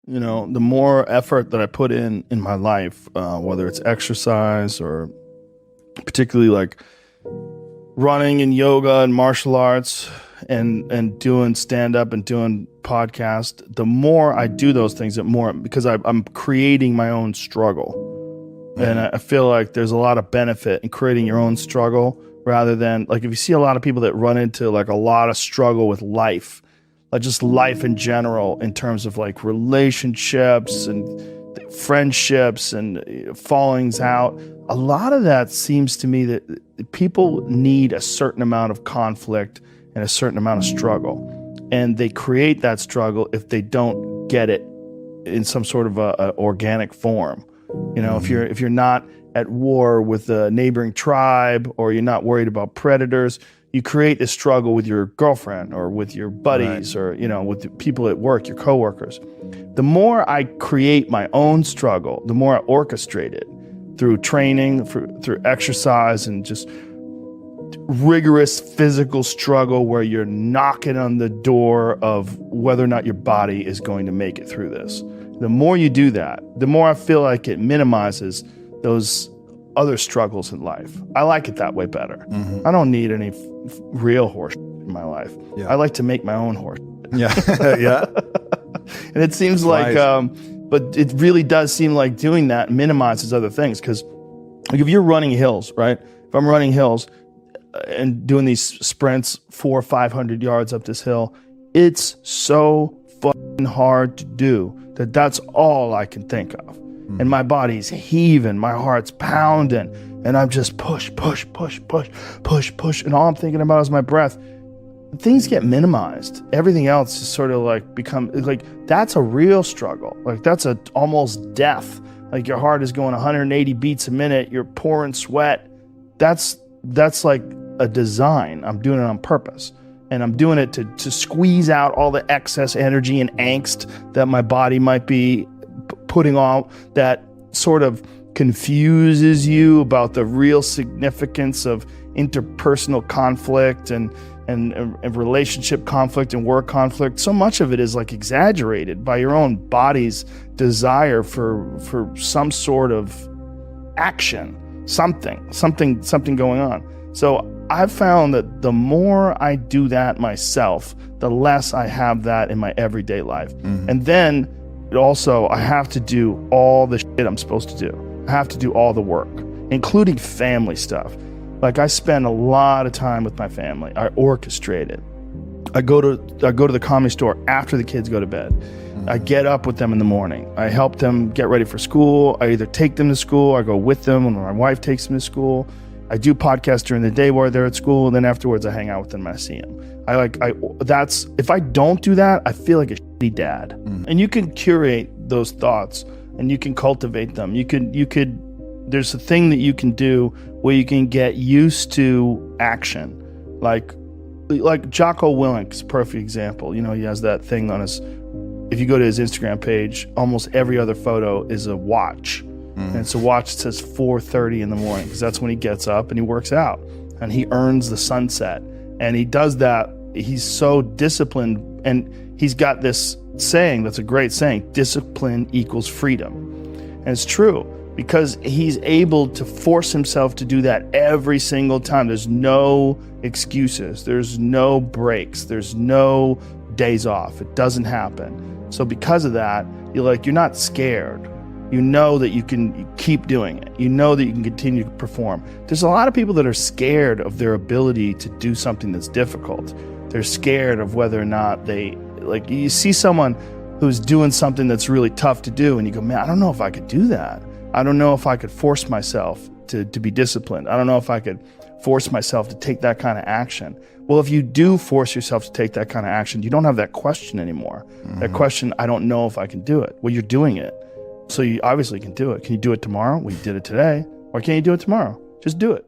You know, the more effort that I put in my life, whether it's exercise or particularly like running and yoga and martial arts and doing stand-up and doing podcast, the more I do those things, the more, because I'm creating my own struggle. And I feel like there's a lot of benefit in creating your own struggle rather than, like, if you see a lot of people that run into like a lot of struggle with life, like just life in general, in terms of like relationships and friendships and fallings out, a lot of that seems to me that people need a certain amount of conflict and a certain amount of struggle. And they create that struggle if they don't get it in some sort of a organic form. You know, if you're not at war with a neighboring tribe, or you're not worried about predators, you create this struggle with your girlfriend or with your buddies, right, or, you know, with the people at work, your coworkers. The more I create my own struggle, the more I orchestrate it through training, through exercise, and just rigorous physical struggle where you're knocking on the door of whether or not your body is going to make it through this. The more you do that, the more I feel like it minimizes those other struggles in life. I like it that way better. I don't need any real horse in my life. I like to make my own horse. Yeah. And it seems like, but it really does seem like doing that minimizes other things. Because like if you're running hills, right? If I'm running hills and doing these sprints 400 or 500 yards up this hill, it's so fucking hard to do that's all I can think of. And my body's heaving, my heart's pounding, and I'm just push. And all I'm thinking about is my breath. Things get minimized. Everything else is sort of like become like, that's a real struggle. Like that's almost death. Like your heart is going 180 beats a minute. You're pouring sweat. That's like a design. I'm doing it on purpose. And I'm doing it to squeeze out all the excess energy and angst that my body might be putting on, that sort of confuses you about the real significance of interpersonal conflict and relationship conflict and work conflict. So much of it is like exaggerated by your own body's desire for some sort of action, something going on. So I've found that the more I do that myself, the less I have that in my everyday life. And then also, I have to do all the shit I'm supposed to do. I have to do all the work, including family stuff. Like I spend a lot of time with my family. I orchestrate it. I go to the comedy store after the kids go to bed. I get up with them in the morning. I help them get ready for school. I either take them to school, or I go with them when my wife takes them to school. I do podcasts during the day while they're at school, and then afterwards I hang out with them and I see them. If I don't do that, I feel like a shitty dad. And you can curate those thoughts and you can cultivate them. There's a thing that you can do where you can get used to action. Like Jocko Willink's perfect example. You know, he has that thing on his, if you go to his Instagram page, almost every other photo is a watch. And it's a watch that says 4:30 in the morning, because that's when he gets up and he works out and he earns the sunset. And he does that. He's so disciplined, and he's got this saying that's a great saying: discipline equals freedom. And it's true, because he's able to force himself to do that every single time. There's no excuses. There's no breaks. There's no days off. It doesn't happen. So because of that, you're not scared. You know that you can keep doing it. You know that you can continue to perform. There's a lot of people that are scared of their ability to do something that's difficult. They're scared of whether or not you see someone who's doing something that's really tough to do, and you go, man, I don't know if I could do that. I don't know if I could force myself to be disciplined. I don't know if I could force myself to take that kind of action. Well, if you do force yourself to take that kind of action, you don't have that question anymore. That question, I don't know if I can do it. Well, you're doing it. So you obviously can do it. Can you do it tomorrow? We did it today. Or can you do it tomorrow? Just do it.